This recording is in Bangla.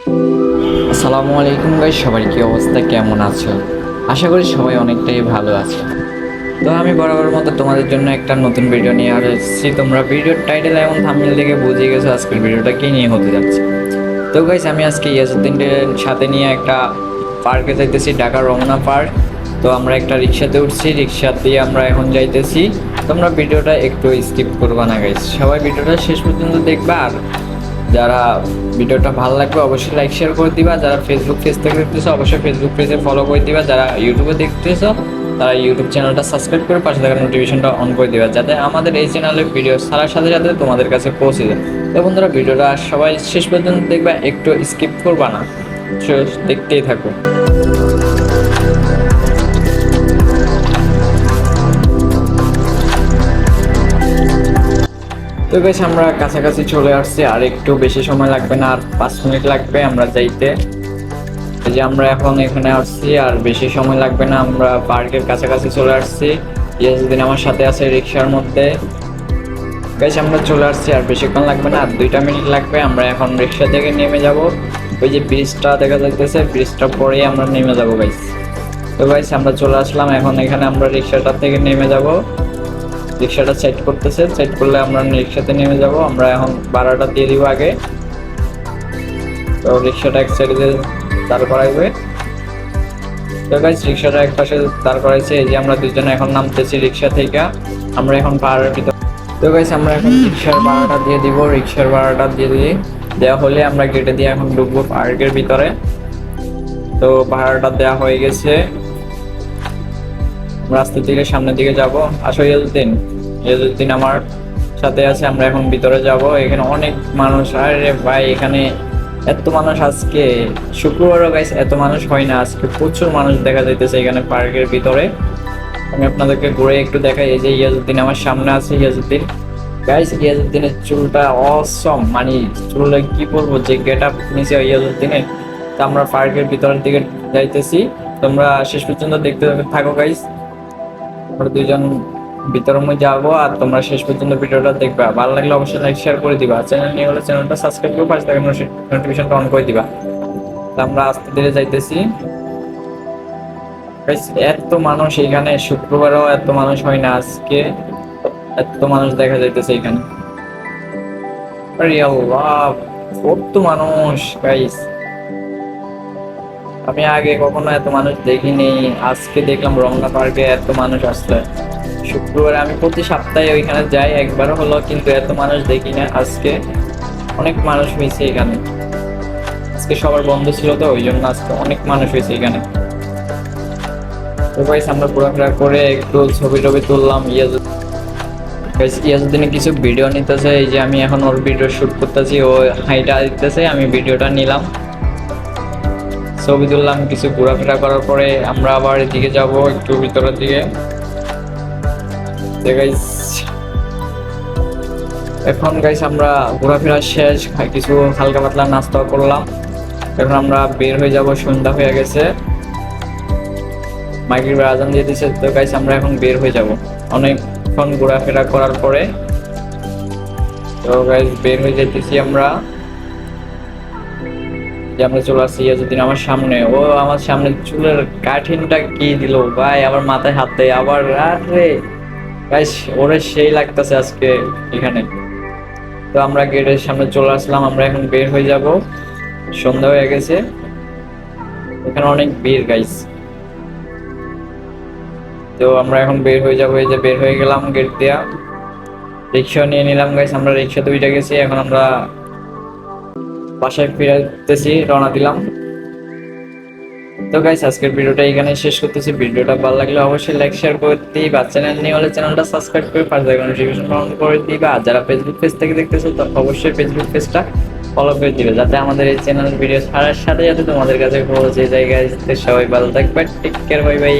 আসসালামু আলাইকুম গাইস, সবার কি অবস্থা, কেমন আছো? আশা করি সবাই অনেকটাই ভালো আছে। তো আমি বরাবর মতো তোমাদের জন্য একটা নতুন ভিডিও নিয়ে আসছি। তোমরা ভিডিওর টাইটেল এবং থাম্বনেল দেখে বুঝে গেছো আজকের ভিডিওটা কি নিয়ে হতে যাচ্ছে। তো গাইস, আমি আজকে ইয়াজউদ্দিনের সাথে নিয়ে একটা পার্কে যাইতেছি, ঢাকা রমনা পার্ক। তো আমরা একটা রিক্সাতে উঠছি, রিক্সা দিয়ে আমরা এখন যাইতেছি। তোমরা ভিডিওটা একটু স্কিপ করবা না গাইস, সবাই ভিডিওটা শেষ পর্যন্ত দেখবা। আর যারা ভিডিওটা ভালো লাগবে অবশ্যই লাইক শেয়ার করে দিবা। যারা ফেসবুক পেজ থেকে দেখতেছো অবশ্যই ফেসবুক পেজে ফলো করে দিবা। যারা ইউটিউবে দেখতেছো তারা ইউটিউব চ্যানেলটা সাবস্ক্রাইব করে পাশে থাকা নোটিফিকেশনটা অন করে দিবা, যাতে আমাদের এই চ্যানেলের ভিডিও ছাড়ার সাথে সাথে তোমাদের কাছে পৌঁছে যায়। তো বন্ধুরা, ভিডিওটা সবাই শেষ পর্যন্ত দেখবা, একটু স্কিপ করবা না, দেখতেই থাকো। তো বেশ, আমরা কাছাকাছি চলে আসছি, আর একটু বেশি সময় লাগবে না, আর 5 মিনিট লাগবে আমরা যাইতে। এই যে আমরা এখন এখানে আসছি, আর বেশি সময় লাগবে না, আমরা পার্কের কাছাকাছি চলে আসছি। ইয়াজউদ্দিন আমার সাথে আছে রিক্সার মধ্যে। বেশ, আমরা চলে আসছি, আর বেশিক্ষণ লাগবে না, আর 2 মিনিট লাগবে। আমরা এখন রিক্সা থেকে নেমে যাব। ওই যে ব্রিজটা দেখা যাইতেছে, ব্রিজটা পরেই আমরা নেমে যাব গাইস। তো গাইস, আমরা চলে আসলাম এখন এখানে। আমরা রিক্সাটা থেকে নেমে যাব, রিক্সাটা সাইড করতেছে, সাইড করলে আমরা রিক্সাতে নেমে যাব। আমরা এখন ভাড়াটা দিয়ে দিব আগে। তো রিক্সাটা এক সাইডে দাঁড় করাইবে। তো গাইস, রিক্সাটা এক পাশে দাঁড় করাইছে। এই যে আমরা দুজনে এখন নামতেছি রিক্সা থেকে, আমরা এখন পাহাড়ের ভিতর। তো গাইস, আমরা এখন রিক্সার ভাড়াটা দিয়ে দিব। রিক্সার ভাড়াটা দিয়ে দেওয়া হলে আমরা গেটে দিয়ে এখন ঢুকবো পার্কের ভিতরে। তো ভাড়াটা দেওয়া হয়ে গেছে, রাস্তা থেকে সামনের দিকে যাব। আসো ইয়াজউদ্দিন, ইয়াজউদ্দিন আমার সাথে আছে। আমরা এখন ভিতরে যাব। এখানে অনেক মানুষ, আরে ভাই এখানে এত মানুষ আজকে শুক্রবারও গাইস এত মানুষ হয় না, আজকে প্রচুর মানুষ দেখা যাইতেছে এখানে পার্কের ভিতরে। আমি আপনাদেরকে ঘুরে একটু দেখাই। এই যে ইয়াজউদ্দিন আমার সামনে আছে। ইয়াজউদ্দিন গাইস, ইয়াজউদ্দিনের চুলটা অসম, মানে চুলে কি বলবো, যে গেট আপ নিচে ইয়াজউদ্দিনের। তো আমরা পার্কের ভিতরের দিকে যাইতেছি, তোমরা শেষ পর্যন্ত দেখতে থাকো গাইস। আমরা দুইজন ভিতরের মধ্যে যাবো, আর তোমরা শেষ পর্যন্ত ভিডিওটা দেখবা। ভালো লাগলে অবশ্যই লাইক শেয়ার করে দিবা। চ্যানেল নিয়ে হলে চ্যানেলটা সাবস্ক্রাইব করে পাশে থাকা নোটিফিকেশনটা অন করে দিবা। তো আমরা আস্তে ধীরে যাইতেছি। এত মানুষ এখানে, শুক্রবারও এত মানুষ হয় না, আজকে এত মানুষ দেখা যাইতেছে এখানে। আরে আল্লাহ, কত মানুষ গাইস! আমি আগে কখনো এত মানুষ দেখিনি, আজকে দেখলাম রমনা পার্কে এত মানুষ আসছে। শুক্রবার আমি প্রতি সপ্তাহে ওইখানে যাই, একবারও হলো, কিন্তু এত মানুষ দেখি না। আজকে অনেক মানুষ হয়েছে এখানে, আজকে সবার বন্ধ ছিল, তো ওই জন্য আজকে অনেক মানুষ হয়েছে এখানে। তো গাইস, আমরা ঘোরাফেরা করে একটু ছবি টবি তুললাম। ইয়াজউদ্দিনে কিছু ভিডিও নিতেছে, এই যে আমি এখন ওর ভিডিও শুট করতেছি, ও হাইটা দিতেছে, আমি ভিডিওটা নিলাম, ছবি তুললাম। কিছু ঘোরাফেরা করার পরে আমরা আবার এদিকে যাব, একটু ভিতরের দিকে। এখন গাইস, আমরা ঘোরাফেরা শেষ, কিছু হালকা পাতলা নাস্তা করলাম। এখন আমরা বের হয়ে যাব, সন্ধ্যা হয়ে গেছে, মাগরিবের আজান দিয়ে দিচ্ছে। তো গাইস, আমরা এখন বের হয়ে যাব অনেকক্ষণ ঘোরাফেরা করার পরে। তো গাইস, বের হয়ে যেতেছি আমরা। যে আমরা চলে আসছি, ইয়াজউদ্দিন আমার সামনে, ও আমার সামনে চুলের কাঠিনটা কি দিল ভাই, আবার মাথায় হাত দেয় আবার। আরে গাইস, ওরে সেই লাগতেছে আজকে এখানে। তো আমরা গেটের সামনে চলে আসলাম, আমরা এখন বের হয়ে যাব, সন্ধ্যা হয়ে গেছে, এখানে অনেক ভিড় গাইস। তো আমরা এখন বের হয়ে যাবো। এই যে বের হয়ে গেলাম গেট দিয়া, রিক্সা নিয়ে নিলাম গাইস। আমরা রিক্সাতে উঠে গেছি, এখন আমরা বাসায় ফিরতেছি, রওনা দিলাম। তো গাইস, আজকের ভিডিওটা এখানে শেষ করতেছি। ভিডিওটা ভালো লাগলে অবশ্যই লাইক শেয়ার করে দিবা। চ্যানেল নিয়ে হলে চ্যানেলটা সাবস্ক্রাইব করে পাশে থাকা নোটিফিকেশন অন করে দিবা। আর যারা ফেসবুক পেজ থেকে দেখতেছো তো অবশ্যই ফেসবুক পেজটা ফলো করে দিবে, যাতে আমাদের এই চ্যানেল ভিডিও ছাড়ার সাথে সাথে তোমাদের কাছে পৌঁছে যায়। গাইস, সবাই ভালো থাকবে, টেক কেয়ার, বাই বাই।